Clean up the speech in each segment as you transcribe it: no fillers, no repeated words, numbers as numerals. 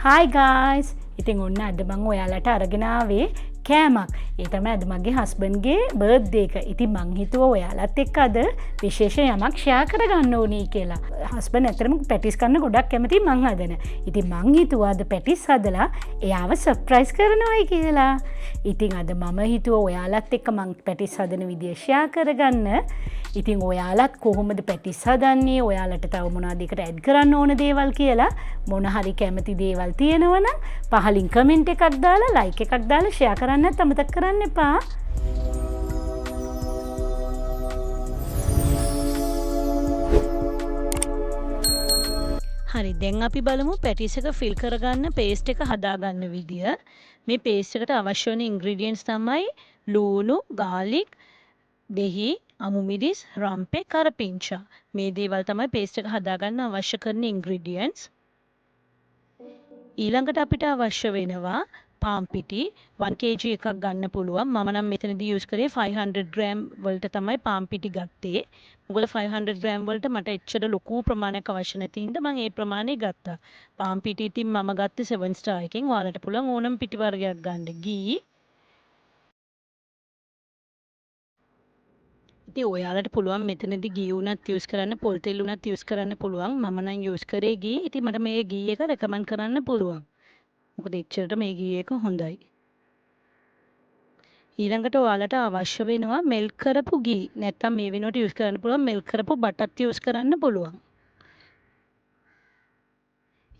Hi guys! ඉතින් ඔන්න අද මං ඔයාලට අරගෙන ආවේ කෑමක්. ඒ තමයි අද මගේ හස්බන්ඩ්ගේ බර්ත්ඩේ එක. ඉතින් මං හිතුවා ඔයාලත් එක්ක අද විශේෂ යමක් ෂෙයා කරගන්න ඕනී කියලා. හස්බන්ඩ් ඇත්තටම පැටිස් කන්න ගොඩක් කැමතියි මං හදන. ඉතින් මං හිතුවා අද පැටිස් හදලා එයාව සර්ප්‍රයිස් කරනවායි කියලා. ඉතින් අද මම හිතුවා ඔයාලත් එක්ක මං පැටිස් හදන විදිය ෂෙයා කරගන්න. ඉතින් ඔයාලත් කොහොමද පැටිස් හදන්නේ? ඔයාලට තව මොනවද එකට ඇඩ් කරන්න ඕන දේවල් කියලා මොන හරි කැමති දේවල් තියෙනවා නම් පහලින් කමෙන්ට් එකක් දාලා ලයික් එකක් දාලා ෂෙයා කරන්නත් අමතක කරන්න එපා. හරි දැන් අපි බලමු පැටිස් එක ෆිල් කරගන්න පේස්ට් එක හදාගන්න විදිය. මේ පේස්ට් එකට අවශ්‍ය වෙන ඉන්ග්‍රීඩියන්ට්ස් තමයි ලූණු, ගාලික්, දෙහි, අමු මිරිස්, රම්පේ, කරපිංචා. මේ දේවල් තමයි පේස්ට් එක හදාගන්න අවශ්‍ය කරන ඉන්ග්‍රීඩියන්ට්ස්. ඊළඟට අපිට අවශ්‍ය වෙනවා පාන් පිටි 1 kg එකක් ගන්න පුළුවන්. මම නම් මෙතනදී යූස් කරේ 500 ග්‍රෑම් වලට තමයි පාන් පිටි ගත්තේ. මොකද 500 ග්‍රෑම් වලට මට එච්චර ලොකු ප්‍රමාණයක් අවශ්‍ය නැති හින්දා මම ඒ ප්‍රමාණය ගත්තා. පාන් පිටි ඉතින් මම ගත්තේ 7 star එකෙන්. ඔයාලට පුළුවන් ඕනම පිටි වර්ගයක් ගන්න. ගී. ඉතින් ඔයාලට පුළුවන් මෙතනදී ගී උනත් යූස් කරන්න, පොල් තෙල් උනත් යූස් කරන්න පුළුවන්. මම නම් යූස් කරේ ගී. ඉතින් මට මේ ගී එක රෙකමන්ඩ් කරන්න පුළුවන්. මොකද එච්චරට මේ ගී එක හොඳයි. ඊළඟට ඔයාලට අවශ්‍ය වෙනවා මෙල්ට් කරපු ගී. නැත්තම් මේ වෙනුවට යූස් කරන්න පුළුවන් මෙල්ට් කරපු බටර්ත් යූස් කරන්න පුළුවන්.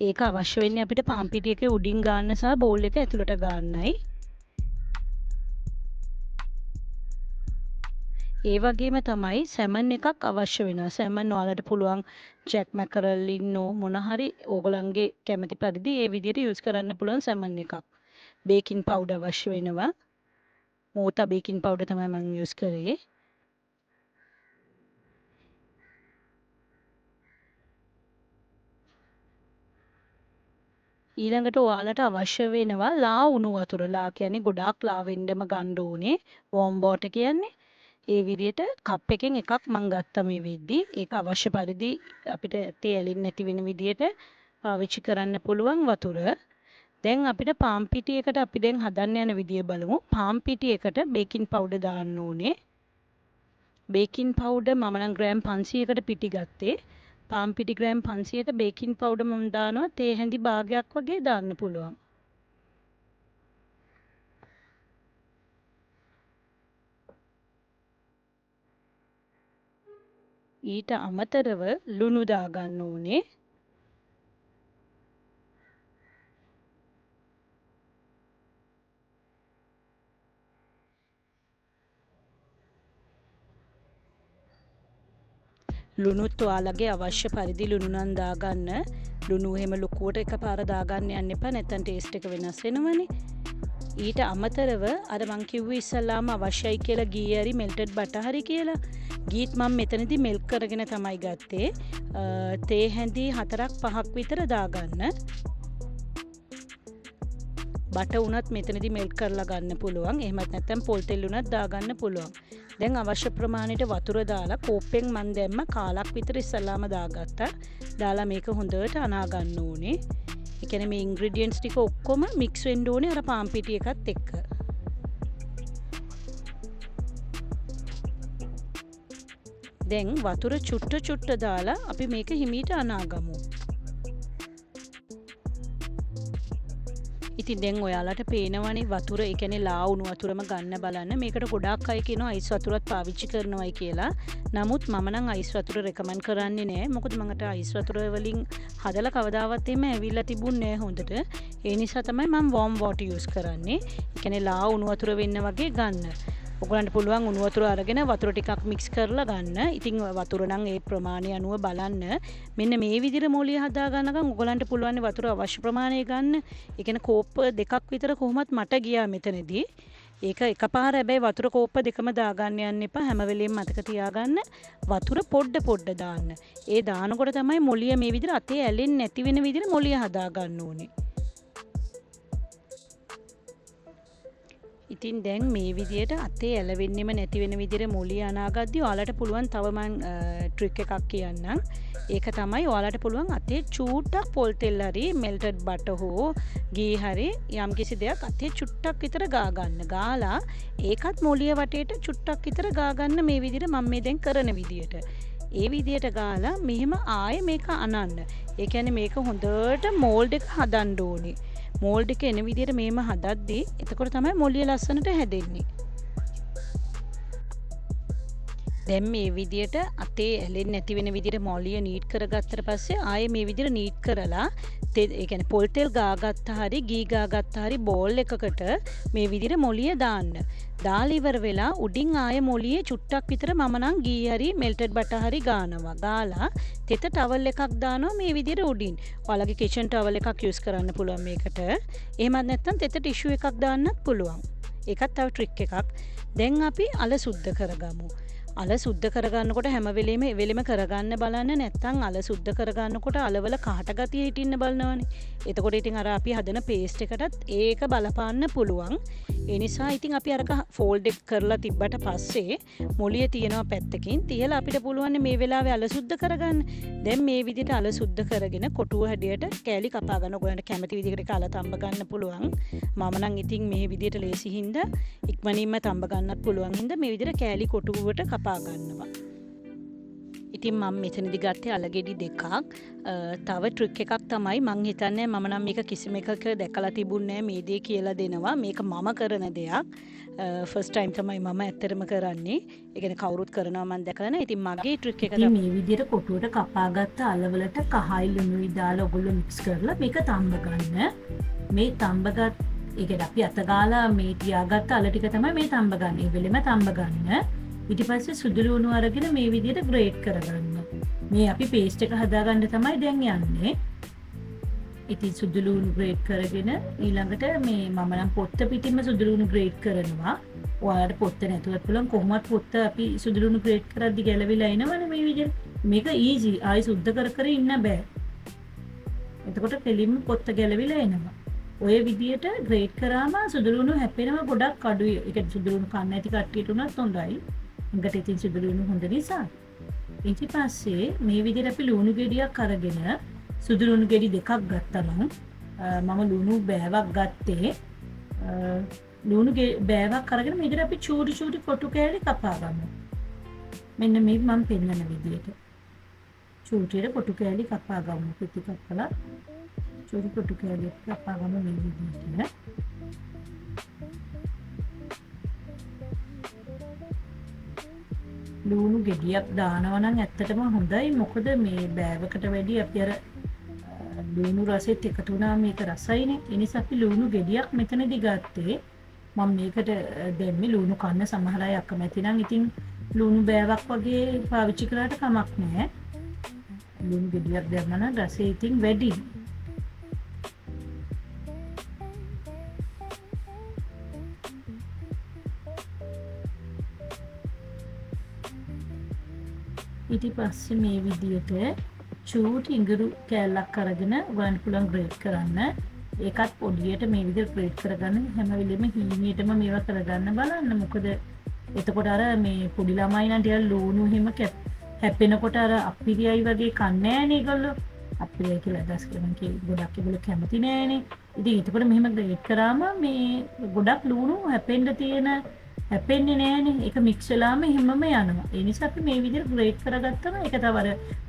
ඒක අවශ්‍ය වෙන්නේ අපිට පාන් පිටි එකේ උඩින් ගන්න සහ බෝල් එක ඇතුළට ගන්නයි. ඒ වගේම තමයි සැමන් එකක් අවශ්‍ය වෙනවා. සැමන් ඔයාලට පුළුවන් ජැක් මැකරල් ඉන්නෝ මොන හරි ඕගලන්ගේ කැමති පරිදි ඒ විදිහට යූස් කරන්න පුළුවන් සැමන් එකක්. බේකින් පවුඩර් අවශ්‍ය වෙනවා. මෝතා බේකින් පවුඩර් තමයි මම යූස් කරේ. ඊළඟට ඔයාලට අවශ්‍ය වෙනවා ලා උණු වතුර. ලා කියන්නේ ගොඩාක් ලා වෙන්නම ගන්න ඕනේ. වෝම් වෝටර් කියන්නේ. ඒ විදිහට කප් එකෙන් එකක් මම ගත්තා මේ වෙද්දි. ඒක අවශ්‍ය පරිදි අපිට තේ ඇලෙන්නේ නැති වෙන විදිහට පාවිච්චි කරන්න පුළුවන් වතුර. දැන් අපිට පාන් පිටි එකට අපි දැන් හදන්න යන විදිය බලමු. පාන් පිටි එකට බේකින් පවුඩර් දාන්න ඕනේ. බේකින් පවුඩර් මම නම් ග්‍රෑම් 500කට පිටි ගත්තේ. පාන් පිටි ග්‍රෑම් 500ට බේකින් පවුඩර් මම දානවා තේ හැඳි භාගයක් වගේ දාන්න පුළුවන්. ඊට අමතරව ලුණු දාගන්න ඕනේ. ලුණුත් ඔයාලගේ අවශ්‍ය පරිදි ලුණු නම් දාගන්න. ලුණු එහෙම ලොකුවට එකපාර දාගන්න යන්න එපා. නැත්නම් ටේස්ට් එක වෙනස් වෙනවනේ. ඊට අමතරව අර මං කිව්වේ ඉස්සල්ලාම අවශ්‍යයි කියලා ගී හරි මෙල්ටඩ් බටර් හරි කියලා. ගීත් මම මෙතනදී මෙල්ට් කරගෙන තමයි ගත්තේ. තේ හැඳි 4-5ක් විතර දාගන්න. බටර් උනත් මෙතනදී මෙල්ට් කරලා ගන්න පුළුවන්. එහෙමත් නැත්නම් පොල් තෙල් උනත් දාගන්න පුළුවන්. දැන් අවශ්‍ය ප්‍රමාණයට වතුර දාලා කෝප්පෙන් මන් දැම්ම කාලක් විතර ඉස්සලාම දාගත්තා. දාලා මේක හොඳට අනා ගන්න ඕනේ. ඒ කියන්නේ මේ ඉන්ග්‍රීඩියන්ට්ස් ටික ඔක්කොම මික්ස් වෙන්න ඕනේ අර පාන් පිටි එකත් එක්ක. දැන් වතුර චුට්ට දාලා අපි මේක හිමීට අනාගමු. ඉතින් දැන් ඔයාලට පේනවනේ වතුර ඒ කියන්නේ ලා උණු වතුරම ගන්න බලන්න. මේකට ගොඩාක් අය කියනවා අයිස් වතුරත් පාවිච්චි කරනවායි කියලා. නමුත් මම නම් අයිස් වතුර රෙකමන්ඩ් කරන්නේ නැහැ. මොකද මකට අයිස් වතුර වලින් හදලා කවදාවත් එහෙම ඇවිල්ලා තිබුණේ නැහැ හොඳට. ඒ නිසා තමයි මම වෝම් වෝටර් යූස් කරන්නේ. ඒ කියන්නේ ලා උණු වතුර වෙන්න වගේ ගන්න. ඔයගලන්ට පුළුවන් උණු වතුර අරගෙන වතුර ටිකක් මික්ස් කරලා ගන්න. ඉතින් වතුර නම් ඒ ප්‍රමාණය අනුව බලන්න. මෙන්න මේ විදිහට මොලිය හදා ගන්නකම් ඔයගලන්ට පුළුවන් වතුර අවශ්‍ය ප්‍රමාණය ගන්න. ඒ කියන්නේ කෝප්ප දෙකක් විතර කොහොමත් මට ගියා මෙතනදී. ඒක එකපාර හැබැයි වතුර කෝප්ප දෙකම දාගන්න යන්න එපා. හැම වෙලෙම මතක තියාගන්න වතුර පොඩ දාන්න. ඒ දානකොට තමයි මොලිය මේ විදිහට අතේ ඇලෙන්නේ නැති වෙන විදිහට මොලිය හදා ගන්න ඕනේ. ඉතින් දැන් මේ විදියට අතේ ඇලවෙන්නෙම නැති වෙන විදිහට මොලිය අනාගද්දී ඔයාලට පුළුවන් තව මං ට්‍රික් එකක් කියන්නම්. ඒක තමයි ඔයාලට පුළුවන් අතේ චූට්ටක් පොල් තෙල් හරි මෙල්ටඩ් බටර් හෝ ගී හරි යම්කිසි දෙයක් අතේ චුට්ටක් විතර ගා ගන්න. ගාලා ඒකත් මොලිය වටේට චුට්ටක් විතර ගා ගන්න මේ විදිහට මම මේ දැන් කරන විදියට. ඒ විදියට ගාලා මෙහෙම ආයේ මේක අනන්න. ඒ කියන්නේ මේක හොඳට මෝල්ඩ් එක හදන්න ඕනේ. මෝල්ඩ් එක එන විදියට මේම හදද්දී එතකොට තමයි මොලිය ලස්සනට හැදෙන්නේ. දැන් මේ විදියට අතේ ඇලෙන්නේ නැති වෙන විදියට මොලිය නීට් කරගත්තට පස්සේ ආයේ මේ විදියට නීට් කරලා ඒ කියන්නේ පොල් තෙල් ගාගත්තා හරි ගී ගාගත්තා හරි බෝල් එකකට මේ විදියට මොලිය දාන්න. දාලා ඉවර වෙලා උඩින් ආයේ මොලියේ චුට්ටක් විතර මම නම් ගී හරි මෙල්ටඩ් බටර් හරි ගානවා. ගාලා තෙත ටවල් එකක් දානවා මේ විදියට උඩින්. ඔයාලගේ කිචන් ටවල් එකක් යූස් කරන්න පුළුවන් මේකට. එහෙමත් නැත්නම් තෙත ටිෂු එකක් දාන්නත් පුළුවන්. ඒකත් තව ට්‍රික් එකක්. දැන් අපි අල සුද්ධ කරගමු. අල සුද්ධ කරගන්නකොට හැම වෙලෙම එවෙලෙම කරගන්න බලන්න. නැත්නම් අල සුද්ධ කරගන්නකොට අලවල කහට ගතිය හිටින්න බලනවනේ. එතකොට ඉතින් අර අපි හදන පේස්ට් එකටත් ඒක බලපාන්න පුළුවන්. ඒ නිසා ඉතින් අපි අරක ෆෝල්ඩ් එක කරලා තිබ්බට පස්සේ මොලිය තියනවා පැත්තකින්. තියලා අපිට පුළුවන් මේ වෙලාවේ අල සුද්ධ කරගන්න. දැන් මේ විදිහට අල සුද්ධ කරගෙන කොටුව හැඩයට කෑලි කපා ගන්න. ඔයගොල්ලන්ට කැමති විදිහකට ඒක අල තඹ ගන්න පුළුවන්. මම නම් ඉතින් මේ විදිහට ලේසි හින්දා ඉක්මනින්ම තඹ ගන්නත් පුළුවන් හින්දා මේ විදිහට කෑලි කොටුවට කපා ගන්නවා. ඉතින් මම මෙතනදි ගත්තේ අලගෙඩි දෙකක්. තව ට්‍රික් එකක් තමයි මං හිතන්නේ මම නම් මේක කිසිම එකක දැකලා තිබුණේ නැහැ. මේ දේ කියලා දෙනවා. මේක මම කරන දෙයක්. ෆස්ට් ටයිම් තමයි මම ඇත්තටම කරන්නේ. ඒ කියන්නේ කවුරුත් කරනවා මම දැකලා නැහැ. ඉතින් මගේ ට්‍රික් එක ඉතින් මේ විදිහට කොටුවට කපාගත්ත අලවලට කහයි ලුණුයි දාලා ඔයගොල්ලෝ මික්ස් කරලා මේක තඹ ගන්න. මේ තඹගත් ඒ කියන්නේ අපි අත ගාලා මේ තියාගත්ත අල ටික තමයි මේ තඹ ගන්න. ඒ වෙලෙම තඹ ගන්න. ඊට පස්සේ සුදු ලුණු අරගෙන මේ විදිහට ග්‍රේට් කරගන්න. මේ අපි පේස්ට් එක හදාගන්න තමයි දැන් යන්නේ. ඉතින් සුදු ලුණු ග්‍රේට් කරගෙන ඊළඟට මේ මම නම් පොත්ත පිටින්ම සුදු ලුණු ග්‍රේට් කරනවා. ඔයාලට පොත්ත නැතුවත් පුළුවන්. කොහොමවත් පොත්ත අපි සුදු ලුණු ග්‍රේට් කරද්දි ගැලවිලා එනවනේ මේ විදිහට. මේක ඊසි. ආයි සුද්ධ කර ඉන්න බෑ. එතකොට කෙලින්ම පොත්ත ගැලවිලා එනවා. ඔය විදිහට ග්‍රේට් කරාම සුදු ලුණු හැපෙනවා ගොඩක් අඩුයි. ඒ කියන්නේ සුදු ලුණු කන්න නැති කට්ටියට උනත් හොඳයි. එඟට ඉතින් සුදු ලුණු හොඳ නිසා. ඊට පස්සේ මේ විදිහට අපි ලුණු ගෙඩියක් අරගෙන සුදු ලුණු ගෙඩි දෙකක් ගත්තා නම් මම ලුණු බෑවක් ගත්තේ. ලුණු බෑවක් අරගෙන මේ විදිහට අපි චූටි චූටි කොටු කෑලි කපා ගමු. මෙන්න මේ මම පෙන්නන විදිහට. චූටියට කොටු කෑලි කපා ගමු. පිටි කපලා චූටි කොටු කෑලි කපා ගමු මේ විදිහට. ලුණු ගෙඩියක් දානවා නම් ඇත්තටම හොඳයි. මොකද මේ බෑවකට වැඩි අපි අර ලුණු රසෙත් එකතු වුණාම මේක රසයිනේ. ඒ නිසා අපි ලුණු ගෙඩියක් මෙතනදි ගත්තේ. මම මේකට දැම්මේ ලුණු කන්න සමහර අය අකමැති නම් ඉතින් ලුණු බෑවක් වගේ පාවිච්චි කරාට කමක් නැහැ. ලුණු ගෙඩියක් දැම්මම නම් රසය ඉතින් වැඩි. ඊට පස්සේ මේ විදියට චූටි ඉඟුරු කෑල්ලක් අරගෙන ඔයගලන්ට පුළුවන් ග්‍රේට් කරන්න. ඒකත් පොඩියට මේ විදිහට ග්‍රේට් කරගන්න. හැම වෙලෙම හීනියටම මේවා කරගන්න බලන්න. මොකද එතකොට අර මේ පොඩි ළමයි නම් ටිකක් ලුණු හිම හැපෙනකොට අර අප්පිරියයි වගේ කන්නේ නෑනේ ඒගොල්ලෝ. අප්පිරියයි කියලා අදහස් කරන කේ ගොඩක් ඒගොල්ලෝ කැමති නෑනේ. ඉතින් එතකොට මෙහෙම ග්‍රේට් කරාම මේ ගොඩක් ලුණු හැපෙන්නේ නෑනේ. ඒක මික්ස් වෙලාම හැමම යනවා. ඒ නිසා අපි මේ විදිහට ග්‍රේට් කරගත්තම ඒක තව අර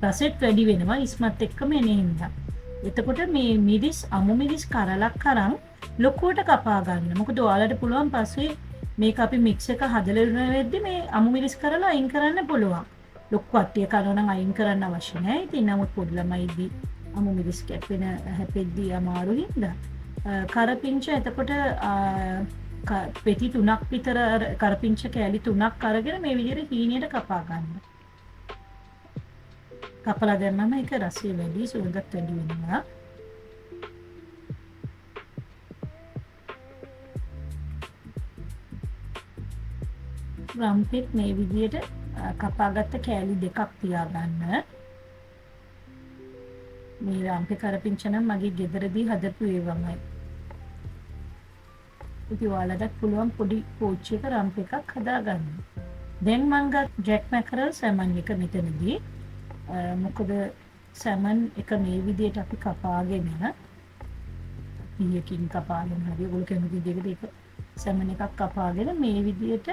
රසෙත් වැඩි වෙනවා. ඉස්මත් එක්කම එන හින්දා. එතකොට මේ මිරිස් අමු මිරිස් කරලක් අරන් ලොකුවට කපා ගන්න. මොකද ඔයාලට පුළුවන් පස්සේ මේක අපි මික්ස් එක හදලා ඉවර වෙද්දි මේ අමු මිරිස් කරලා අයින් කරන්න පුළුවන්. ලොකු කට්ටිය කරනවා නම් අයින් කරන්න අවශ්‍ය නැහැ. ඉතින් නමුත් පොඩි ළමයිදී අමු මිරිස් කැපෙන හැපෙද්දී අමාරු හින්දා කරපිංච එතකොට පෙති 3ක් විතර කරපිංච කෑලි 3ක් අරගෙන මේ විදිහට හීනියට කපා ගන්න. කපලා දැම්මම ඒක රසය වැඩි සුවඳත් වැඩි වෙනවා. රම්පෙත් මේ විදිහට කපාගත්ත කෑලි දෙකක් තියාගන්න. මේ රම්පේ කරපිංච නම් මගේ ගෙදරදී හදපු ඒවමයි. ඉතින් ඔයාලටත් පුළුවන් පොඩි පෝච්චි එක රම්ප් එකක් හදාගන්න. දැන් මම ගත් ජැක් මැකරල් සැමන් එක මෙතනදී මොකද සැමන් එක මේ විදිහට අපි කපාගෙන පීයකින් කපාගෙන හරි ඔයගොල්ලෝ කැමති විදිහකට ඒක සැමන් එකක් කපාගෙන මේ විදිහට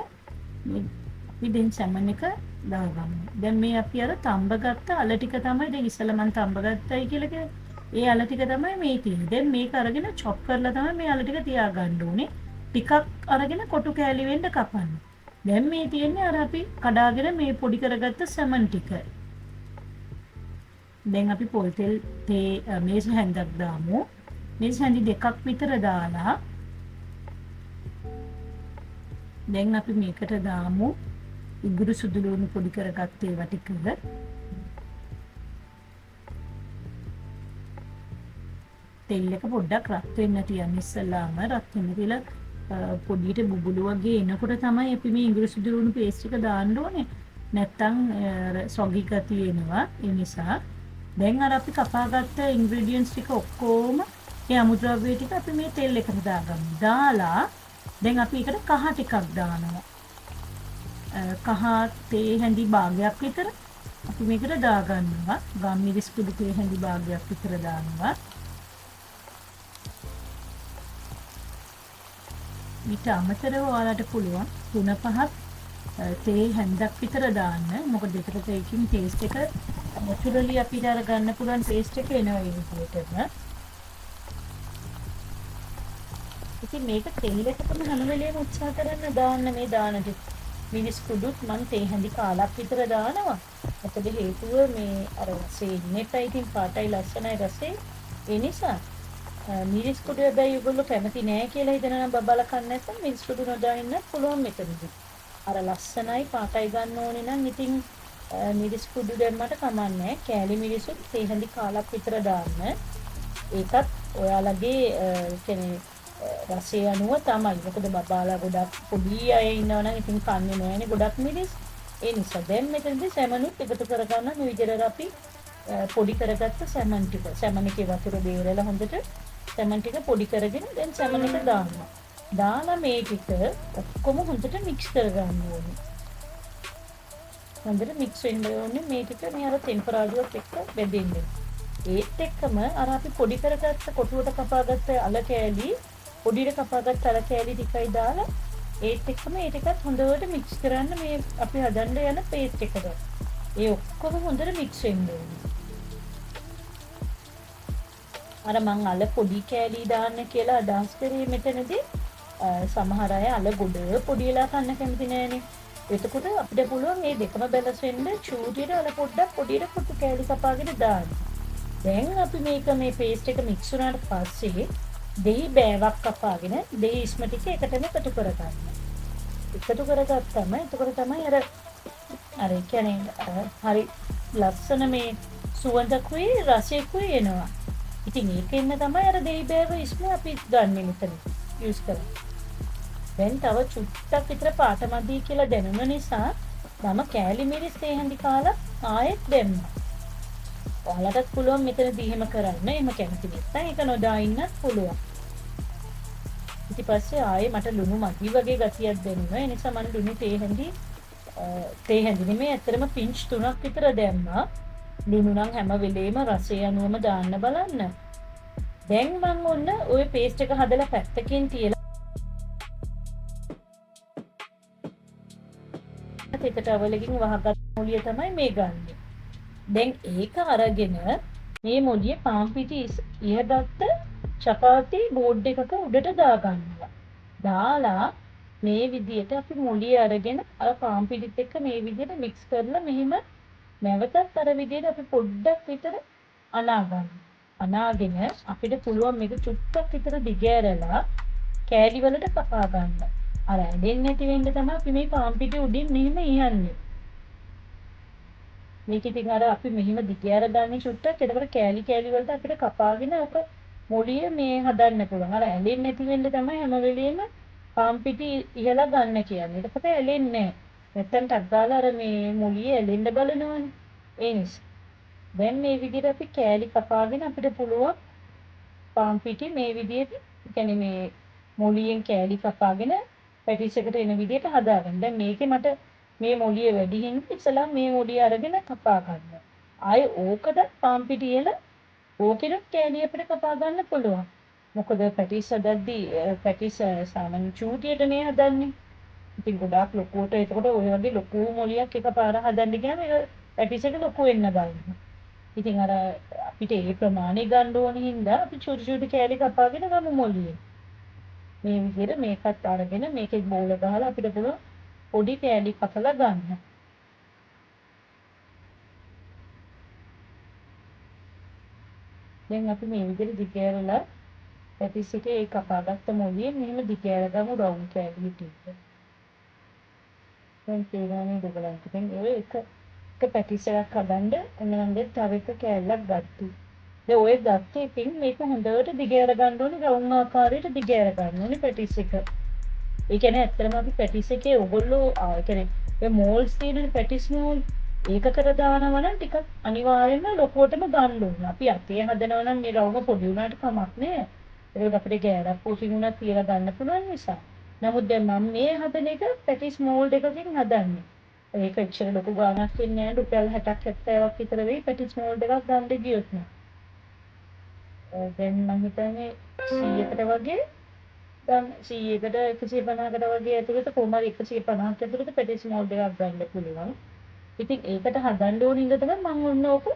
මේ අපි දැන් සැමන් එක දාගන්න. දැන් මේ අපි අර තඹ ගත්ත අල ටික තමයි දැන් ඉස්සෙල්ලා මම තඹ ගත්තයි කියලා කියන්නේ. ඒ අල ටික තමයි මේ තියෙන්නේ. දැන් මේක අරගෙන චොප් කරලා තමයි මේ අල ටික තියාගන්න ඕනේ. ටිකක් අරගෙන කොටු කෑලි වෙන්න කපන්න. දැන් මේ තියෙන්නේ අර අපි කඩාගෙන මේ පොඩි කරගත්ත සැමන් ටික. දැන් අපි පොල් තෙල් මේස් හැන්දක් දාමු. මේස් හැන්දි දෙකක් විතර දාලා දැන් අපි මේකට දාමු ඉඟුරු සුදු ලුණු පොඩි කරගත්ත ඒවා ටික. තෙල් එක පොඩ්ඩක් රත් වෙන්න තියන්න ඉස්සෙල්ලාම රත් වෙන්න තියලා පොඩියට බුබුලු වගේ එනකොට තමයි අපි මේ ඉඟුරු සුදු ලුණු පේස්ට් එක දාන්න ඕනේ. නැත්තම් සොගි ගතිය එනවා. ඒ නිසා දැන් අර අපි කපාගත්ත ඉන්ග්‍රීඩියන්ට්ස් ටික ඔක්කොම මේ අමුද්‍රව්‍ය ටික අපි මේ තෙල් එකට දාගමු. දාලා දැන් අපි ඒකට කහ ටිකක් දානවා. කහ තේ හැඳි භාගයක් විතර අපි මේකට දාගන්නවා. ගම්මිරිස් කුඩු තේ හැඳි භාගයක් විතර දානවා. ඊට අමතරව ඔයාලට පුළුවන් 3-5 තේ හැන්දක් විතර දාන්න. මොකද ඒකට ඒකින් ටේස්ට් එක නැචරලි අපිට අර ගන්න පුළුවන් ටේස්ට් එක එනවා ඒ විදිහටම. ඉතින් මේක තෙල් එකටම හැම වෙලේම උත්සාහ කරන්න දාන්න මේ දාන ටික. මිරිස් කුඩුත් මම තේ හැඳි කාලක් විතර දානවා. මොකද හේතුව මේ අර රසේ ඉන්නේටයි ඉතින් පාටයි ලස්සනයි රසේ. ඒ නිසා මිරිස් කුඩු හැබැයි ඔයගොල්ලෝ කැමති නෑ කියලා හිතනවා බබලා කන්න නැත්නම් මිරිස් කුඩු නොදාන්න පුළුවන් මෙතනදී. අර ලස්සනයි පාටයි ගන්න ඕනේ නම් ඉතින් මිරිස් කුඩු දැම්මට කමන්නේ. කෑලි මිරිසුත් තේ හැඳි කාලක් විතර දාන්න. ඒකත් ඔයාලගේ කියන්නේ රසය අනුව තමයි. මොකද බබාලා ගොඩක් පොඩි අය ඉන්නවනම් ඉතින් කන්නේ නෑනේ ගොඩක් මිරිස්. ඒ නිසා දැන් මෙතනදී සැමනුත් එකතු කරගන්න මේ විදිහට අපි පොඩි කරගත්ත සැමන් ටික. සැමන් එකේ වතුර බේරලා හොඳට සැමන් ටික පොඩි කරගෙන දැන් සැමන් එක දානවා. දාලා මේ ටික ඔක්කොම හොඳට මික්ස් කරගන්න ඕනේ. හොඳට මික්ස් වෙන්න ඕනේ මේ ටික මේ අර ටෙම්පරාදුවත් එක්ක බෙදෙන්න. ඒත් එක්කම අර අපි පොඩි කරගත්ත කොටුවට කපාගත්ත අල කෑලි පොඩියට කපාගත්ත අල කෑලි ටිකයි දාලා ඒත් එක්කම ඒ ටිකත් හොඳට මික්ස් කරන්න මේ අපි හදන්න යන පේස්ට් එකට. ඒ ඔක්කොම හොඳට මික්ස් වෙන්න ඕනේ. අර මං අල පොඩි කෑලි දාන්න කියලා අදහස් කරේ මෙතනදී සමහර අය අල ගොඩ පොඩි වෙලා කන්න කැමති නෑනේ. එතකොට අපිට පුළුවන් මේ දෙකම බැලන්ස් වෙන්න චූටියට අල පොඩ්ඩක් පොඩියට කොටු කෑලි කපාගෙන දාන්න. දැන් අපි මේක මේ පේස්ට් එක මික්ස් වුණාට පස්සේ දෙහි බෑවක් කපාගෙන දෙහි ඉස්ම ටික එකටම එකතු කරගන්න. එකතු කරගත්තම එතකොට තමයි අර කියන්නේ හරි ලස්සන මේ සුවඳකුයි රසයකුයි එනවා. ඉතින් ඒකෙන්න තමයි අර දෙහි බෑව ඉස්ම අපි ගන්නෙ මෙතන යූස් කරන්නේ. දැන් තව චුට්ටක් විතර පාට මදි කියලා දැනුන නිසා මම කෑලි මිරිස් තේ හැඳි කාලා ආයෙත් දැම්මා. ඔයාලටත් පුළුවන් මෙතනදී එහෙම කරන්න. එහෙම කැමති නැත්නම් ඒක නොදා ඉන්නත් පුළුවන්. ඊට පස්සේ ආයේ මට ලුණු මදි වගේ ගතියක් දැනුණා. ඒ නිසා මම ලුණු තේ හැඳි නෙමෙයි ඇත්තටම පින්ච් 3ක් විතර දැම්මා. ලුණු නම් හැම වෙලේම රසය අනුවම දාන්න බලන්න. දැන් මම ඔන්න ওই පේස්ට් එක හදලා පැත්තකින් තියලා ඒකට අවලකින් වහගත් මොළිය තමයි මේ ගන්නෙ. දැන් ඒක අරගෙන මේ මොළිය පාන් පිටි ඉහදත්ත චපාති බෝඩ් එකක උඩට දාගන්නවා. දාලා මේ විදියට අපි මොළිය අරගෙන අර පාන් පිටිත් එක්ක මේ විදියට මික්ස් කරලා මෙහිම නැවතත් අර විදියට අපි පොඩ්ඩක් විතර අනා ගන්න. අනාගෙන අපිට පුළුවන් මේක චුට්ටක් විතර දිගෑරලා කෑලි වලට කපා ගන්න. අර ඇදෙන්නේ නැති වෙන්න තමයි අපි මේ පාන් පිටි උඩින් මෙහිම ඉහන්නේ. මේක ඉතින් අර අපි මෙහිම දිගෑර ගන්න චුට්ටක් එතකොට කෑලි වලට අපිට කපාගෙන ඔක මොළිය මේ හදන්න පුළුවන්. අර ඇලෙන්නේ නැති වෙන්න තමයි හැම වෙලෙම පාන් පිටි ඉහලා ගන්න කියන්නේ. එතකොට ඇලෙන්නේ නැහැ. නැත්තම් ටක් ගාලා අර මේ මොළිය ඇලෙන්න බලනවනේ. ඒ නිසා දැන් මේ විදිහට අපි කෑලි කපාගෙන අපිට පුළුවන් පාන් පිටි මේ විදිහට කියන්නේ මේ මොලියෙන් කෑලි කපාගෙන පැටිස් එකට එන විදිහට හදාගන්න. දැන් මේකේ මට මේ මොලිය වැඩි හින්දා ඉස්සලා මේ මොලිය අරගෙන කපා ගන්නවා. ආයේ ඕකද පාන් පිටියල ඕකෙට කෑලි අපිට කපා ගන්න පුළුවන්. මොකද පැටිස් හදද්දී පැටිස් සාමාන්‍ය චූටියටනේ හදන්නේ. ඉතින් ගොඩාක් ලොකුවට එතකොට ඔය වගේ ලොකු මොලියක් එකපාර හදන්න ගියාම ඒක පැටිස් එක ලොකු වෙන්න බලනවා. ඉතින් අර අපිට ඒ ප්‍රමාණය ගන්න ඕන හින්දා අපි චූටි චූටි කෑලි කපාගෙන ගමු මොලිය. මේ විදිහට මේකත් අරගෙන මේකේ බෝල ගහලා අපිට පුළුවන් පොඩි කෑලි කපලා ගන්න. දැන් අපි මේ විදිහට දිගෑරලා පැටිස් එකේ ඒ කපාගත්ත මොලිය මෙහෙම දිගෑර ගමු රවුන්ඩ් කෑලි ටික. දැන් තේරෙන්නේ දෙකලන්ට. දැන් ඔය එක පැටිස් එකක් හදන්න එනනම් තව එක කෑල්ලක් ගත්තා. දැන් ඔය ගත්තේ ඉතින් මේක හොඳට දිගෑර ගන්න ඕනේ රවුම් ආකාරයට දිගෑර ගන්න ඕනේ පැටිස් එක. ඒ කියන්නේ ඇත්තටම අපි පැටිස් එකේ ඔයගොල්ලෝ ඒ කියන්නේ ඒ මෝල්ස් තියෙන පැටිස් මෝල් ඒකකට දානවා නම් ටිකක් අනිවාර්යෙන්ම ලොකුවටම ගන්න ඕනේ. අපි අතේ හදනවා නම් මේ රවුම පොඩි වුණාට කමක් නෑ. ඒක අපිට ගෑරක් පොසිනුණක් තියලා ගන්න පුළුවන් නිසා. නමුත් දැන් මම මේ හදන එක පැටිස් මෝල්ඩ් එකකින් හදන්නේ. ඒක එච්චර ලොකු ගාණක් වෙන්නේ නැහැ. රුපියල් 60ක් 70ක් විතර වෙයි පැටිස් මෝල්ඩ් එකක් ගන්න ගියොත් නේ. දැන් මම හිතන්නේ 100කට වගේ දැන් 100කට 150කට වගේ ඇතුළත කොහමද 150ක් ඇතුළත පැටිස් මෝල්ඩ් එකක් ගන්න පුළුවන්. ඉතින් ඒකට හදන්න ඕන ඉඳ තමයි මම ඔන්න ඕක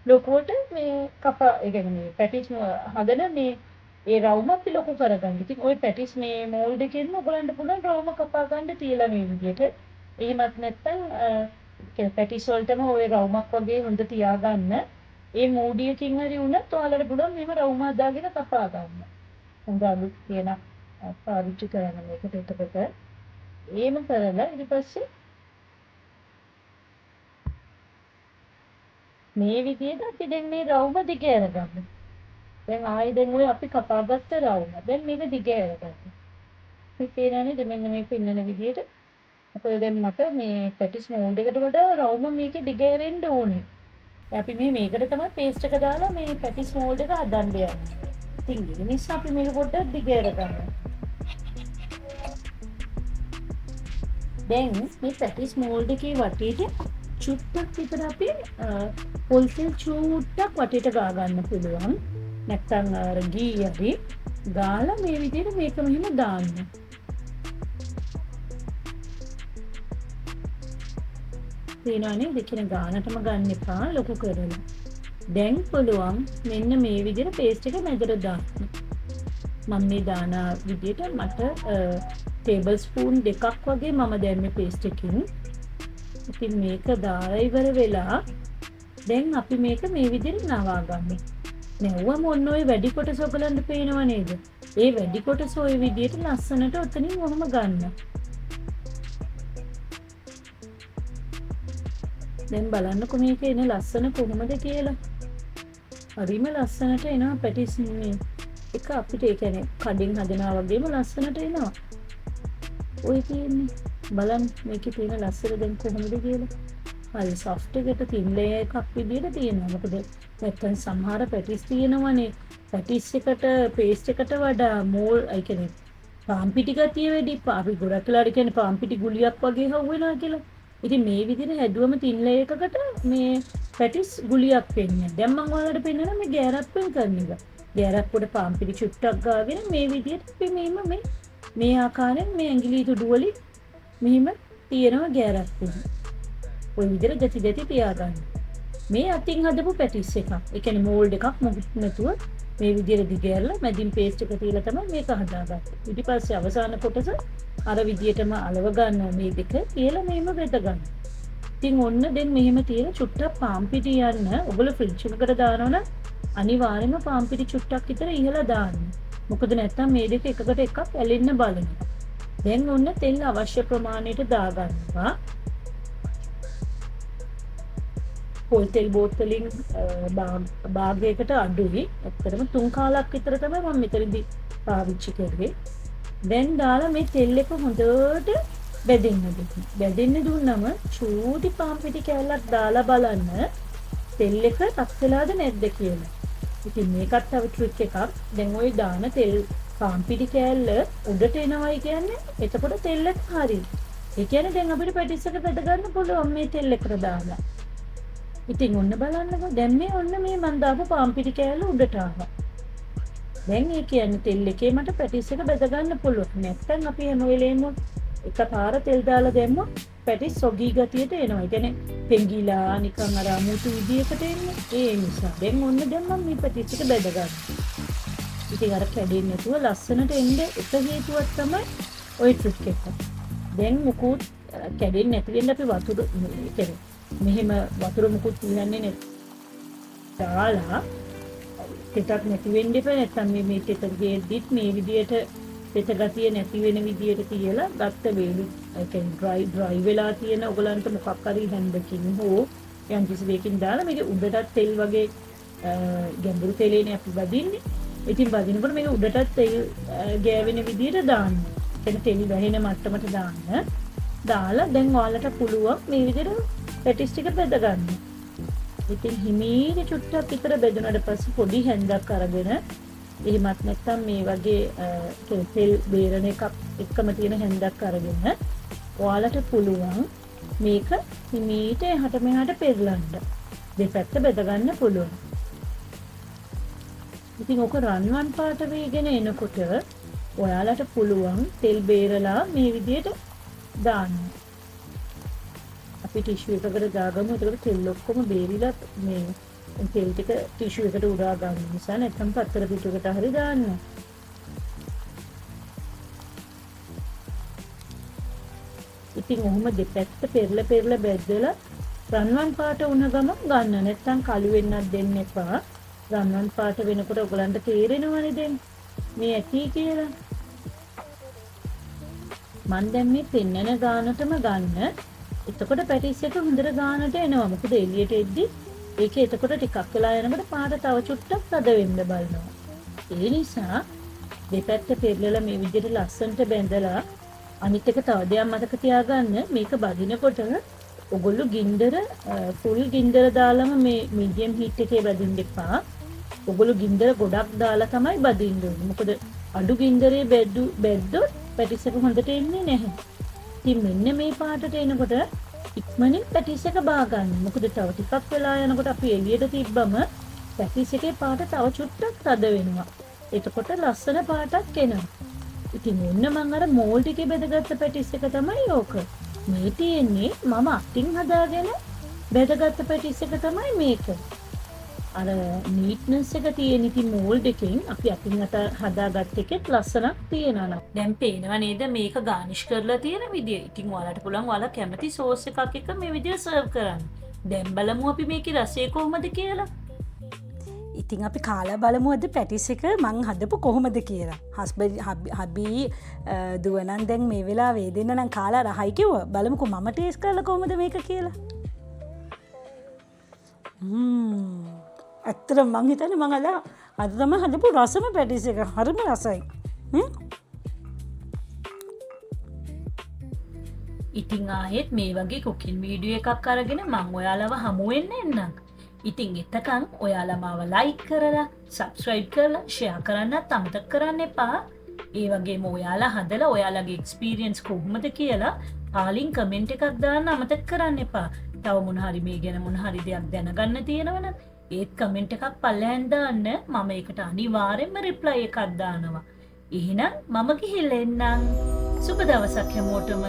ලොකුවට මේ ඒ කියන්නේ පැටිස් හදන මේ ඒ රවුම අපි ලොකු කරගන්න. ඉතින් ওই පැටිස් මේ මෝල්ඩ් එකෙන්ම ඔයගලන්ට පුළුවන් රවුම කපා ගන්න තියලා මේ විදිහට. එහෙමත් නැත්නම් පැටිස් වලටම ওই රවුමක් වගේ හොඳ තියාගන්න. ඒ මූඩියකින් හරි වුණත් ඔයාලට පුළුවන් මෙහෙම රවුම හදාගෙන කපා ගන්න. හොඳ අලුත් කියන පාවිච්චි කරන්න මේකට එතකොට. එහෙම කරලා ඊට පස්සේ මේ විදිහට අපි දැන් මේ රවුම දිගෑර ගන්න. දැන් ආයෙ දැන් ඔය අපි කපාගත්ත රවුම. දැන් මේක දිගෑර ගන්න. මේ තේරෙන්නේ මෙන්න මේ පින්නන විදිහට. අපේ දැන් මට මේ පැටිස් මෝල්ඩ් එකට වඩා රවුම මේකේ දිගෑරෙන්න ඕනේ. අපි මේකට තමයි පේස්ට් එක දාලා මේ පැටිස් මෝල්ඩ් එක හදන්න යන්නේ. ඉතින් ඒ නිසා අපි මේක පොඩ්ඩක් දිගෑර ගන්නවා. දැන් මේ පැටිස් මෝල්ඩ් එකේ වටේට චුට්ටක් විතර අපි පොල් තෙල් චුට්ටක් වටේට ගා ගන්න පුළුවන්. නැත්තම් අර ගී හරි ගාලා මේ විදිහට මේක මෙහෙම දාන්න. තේනවනේ දෙකින ගානටම ගන්න එපා ලොකු කරලා. දැන් පුළුවන් මෙන්න මේ විදිහට පේස්ට් එක මැදට දාන්න. මම මේ දාන විදිහට මට ටේබල් ස්පූන් 2ක් වගේ මම දැම්මේ පේස්ට් එකකින්. ඉතින් මේක දාලා ඉවර වෙලා දැන් අපි මේක මේ විදිහට නවා ගන්න. නැවුවම ඔන්න ඔය වැඩි කොටස ඔයගලන්ට පේනව නේද? ඒ වැඩි කොටස ඔය විදිහට ලස්සනට ඔතනින් ඔහම ගන්න. දැන් බලන්නකො මේක එන ලස්සන කොහොමද කියලා. හරිම ලස්සනට එනවා පැටිස් මේ එක අපිට ඒ කියන්නේ කඩින් හදනවා වගේම ලස්සනට එනවා. ඔය තියෙන්නේ බලන්න මේකේ තියෙන ලස්සන දැන් කොහොමද කියලා. හරි සොෆ්ට් එකට තින් ලේයර් එකක් විදිහට තියෙනවා. මොකද නැත්තම් සමහර පැටිස් තියෙනවනේ පැටිස් එකට පේස්ට් එකට වඩා මෝල් ඒ කියන්නේ පාන් පිටි ගතිය වැඩි. අපි ගොඩක් වෙලාවට කියන්නේ පාන් පිටි ගුලියක් වගේ හවු වෙනවා කියලා. ඉතින් මේ විදිහට හැදුවම තින් ලේයර් එකකට මේ පැටිස් ගුලියක් වෙන්නේ. දැන් මම ඔයාලට පෙන්නනවා මේ ගෑරප්පෙන් කරන එක. ගෑරප් උඩ පාන් පිටි චුට්ටක් ගාගෙන මේ විදිහට අපි මේ ආකාරයෙන් මේ ඇඟිලි තුඩු වලින් මෙහිම තියෙනවා ගෑරප් එක. ඔය විදිහට ගැටි තියාගන්න. මේ අතින් හදපු පැටිස් එකක්. ඒ කියන්නේ මෝල්ඩ් එකක් මොකුත් නැතුව මේ විදිහට දිගෑරලා මැදින් පේස්ට් එක තියලා තමයි මේක හදාගන්නේ. ඊට පස්සේ අවසාන කොටස අර විදිහටම අලව ගන්නවා මේ දෙක කියලා මෙහෙම වෙත ගන්න. ඉතින් ඔන්න දැන් මෙහෙම තියෙන චුට්ටක් පාන් පිටි යන්න ඔයගොල්ලෝ ෆ්‍රිජ් එකකට දානවනම් අනිවාර්යයෙන්ම පාන් පිටි චුට්ටක් විතර ඉහලා දාන්න. මොකද නැත්තම් මේ දෙක එකකට එකක් ඇලෙන්න බලනවා. දැන් ඔන්න තෙල් අවශ්‍ය ප්‍රමාණයට දාගන්නවා. පොල් තෙල් බෝතලින් භාගයකට අඩුයි. ඇත්තටම 3 කාලක් විතර තමයි මම මෙතනදී පාවිච්චි කරේ. දැන් දාලා මේ තෙල් එක හොඳට බෙදෙන්න දෙන්න. බෙදෙන්න දුන්නම චූටි පාන් පිටි කෑල්ලක් දාලා බලන්න තෙල් එක තත් වෙලාද නැද්ද කියලා. ඉතින් මේකත් තව ට්‍රික් එකක්. දැන් ওই දාන තෙල් පාම්පිටි කෑල්ල උඩට එනවයි කියන්නේ එතකොට තෙල්ලත් හරි. ඒ කියන්නේ දැන් අපිට පැටිස් එක බෙද ගන්න පුළුවන් මේ තෙල් එකට දාලා. ඉතින් ඔන්න බලන්නකෝ දැන් මේ ඔන්න මේ මන් දාපු පාම්පිටි කෑල්ල උඩට ආවා. දැන් ඒ කියන්නේ තෙල් එකේ මට පැටිස් එක බෙද ගන්න පුළුවන්. නැත්තම් අපි හැම වෙලේම එකපාර තෙල් දාලා දැම්මොත් පැටිස් සොගී ගතියට එනවා. ඒ කියන්නේ පෙඟිලා නිකන් අර අමුතු විදියකට එන්නේ. ඒ නිසා දැන් ඔන්න දැන් මම මේ පැටිස් එක බෙද ගන්නවා. ඉතින් අර කැඩෙන්නේ නැතුව ලස්සනට එන්න එක හේතුවක් තමයි ওই ට්‍රික් එක. දැන් මුකුත් කැඩෙන්නේ නැති වෙන්න අපි වතුර කියන්නේ මෙහෙම වතුර මුකුත් තියන්නේ නැත්. දාලා පිටක් නැති වෙන්න එපා. නැත්තම් මේ තෙත ගේද්දිත් මේ විදියට තෙත ගතිය නැති වෙන විදියට තියලා ගත්ත වේලු ඒ කියන්නේ ඩ්‍රයි වෙලා තියෙන ඔයගලන්ට මොකක් හරි හැන්දකින් හෝ යම් කිසි දෙයකින් දාලා මේක උඩටත් තෙල් වගේ ගැඹුරු තෙලේනේ අපි බදින්නේ. ඉතින් බදිනකොට මේක උඩටත් තෙල් ගෑවෙන විදියට දාන්න. එතන තෙල් වැහෙන මට්ටමට දාන්න. දාලා දැන් ඔයාලට පුළුවන් මේ විදියට පැටිස් ටික බෙද ගන්න. ඉතින් හිමීට චුට්ටක් විතර බෙදුනට පස්සේ පොඩි හැන්දක් අරගෙන එහෙමත් නැත්නම් මේ වගේ තෙල් බේරන එකක් එක්කම තියෙන හැන්දක් අරගෙන ඔයාලට පුළුවන් මේක හිමීට එහාට මෙහාට පෙරලන්න. දෙපැත්ත බෙද ගන්න පුළුවන්. ඉතින් ඔක රන්වන් පාට වේගෙන එනකොට ඔයාලට පුළුවන් තෙල් බේරලා මේ විදියට දාන්න. අපි ටිෂු එකකට දාගමු. එතකොට තෙල් ඔක්කොම බේරිලා මේ තෙල් ටික ටිෂු එකට උරා ගන්න නිසා නැත්නම් පත්තර පිටුවකට හරි දාන්න. ඉතින් ඔහොම දෙපැත්ත පෙරලා බෙදලා රන්වන් පාට වුණ ගමන් ගන්න. නැත්නම් කළු වෙන්නත් දෙන්න එපා. රන්වන් පාට වෙනකොට ඔයගලන්ට තේරෙනවනේ දැන් මේ ඇති කියලා. මන් දැන් මේ පෙන්නන ගානටම ගන්න. එතකොට පැටිස් එක හොඳට ගානට එනවා. මොකද එළියට එද්දි ඒක එතකොට ටිකක් වෙලා යනකොට පාට තව චුට්ටක් තද වෙන්න බලනවා. ඒ නිසා දෙපැත්ත පෙරලලා මේ විදිහට ලස්සනට බැඳලා අනිත් එක තව දෙයක් මතක තියාගන්න. මේක බදිනකොට ඔගොල්ලෝ ගින්දර ෆුල් ගින්දර දාලම මේ මීඩියම් හීට් එකේ බදින්න එපා. ඔගොල්ලෝ ගින්දර ගොඩක් දාලා තමයි බදින්න ඕනේ. මොකද අඩු ගින්දරේ බැද්දොත් පැටිස් එක හොඳට එන්නේ නැහැ. ඉතින් මෙන්න මේ පාටට එනකොට ඉක්මනින් පැටිස් එක බා ගන්න. මොකද තව ටිකක් වෙලා යනකොට අපි එළියට තිබ්බම පැටිස් එකේ පාට තව චුට්ටක් තද වෙනවා. එතකොට ලස්සන පාටක් එනවා. ඉතින් ඔන්න මම අර මෝල්ඩ් එකේ බෙදගත්ත පැටිස් එක තමයි ඕක. මේ තියෙන්නේ මම අතින් හදාගෙන බෙදගත්ත පැටිස් එක තමයි මේක. අර නීට්නස් එක තියෙන ඉතින් මෝල්ඩ් එකෙන් අපි අතින් හදාගත්ත එකෙත් ලස්සනක් තියෙනවා නේද? දැන් පේනවා නේද මේක ගානිෂ් කරලා තියෙන විදිය. ඉතින් ඔයාලට පුළුවන් ඔයාලා කැමති සෝස් එකක් එක්ක මේ විදිය සර්ව් කරන්න. දැන් බලමු අපි මේකේ රසය කොහොමද කියලා. ඉතින් අපි කාලා බලමු අද පැටිස් එක මං හදපු කොහොමද කියලා. හබි දුවනන් දැන් මේ වෙලාවේ දෙන්න නම් කාලා රහයි කිව්වා. බලමුකෝ මම ටේස්ට් කරලා කොහොමද මේක කියලා. ඇත්තටම මං හිතන්නේ මං අද තමයි හදපු රසම පැටිස් එක. හරිම රසයි. ඉතින් ආයෙත් මේ වගේ කුකින් වීඩියෝ එකක් අරගෙන මම ඔයාලව හමු වෙන්න එන්නම්. ඉතින් එතකන් ඔයාලා මාව ලයික් කරලා, සබ්ස්ක්‍රයිබ් කරලා, ෂෙයා කරන්නත් අමතක කරන්න එපා. ඒ වගේම ඔයාලා හදලා ඔයාලගේ එක්ස්පීරියන්ස් කොහොමද කියලා පාලින් කමෙන්ට් එකක් දාන්න අමතක කරන්න එපා. තව මොන හරි මේ ගැන මොන හරි දෙයක් දැනගන්න තියෙනවනම් ඒත් කමෙන්ට් එකක් පල්ලෙහෙන් දාන්න. මම ඒකට අනිවාර්යෙන්ම රිප්ලයි එකක් දානවා. එහෙනම් මම ගිහිල්ලා එන්නම්. සුබ දවසක් හැමෝටම.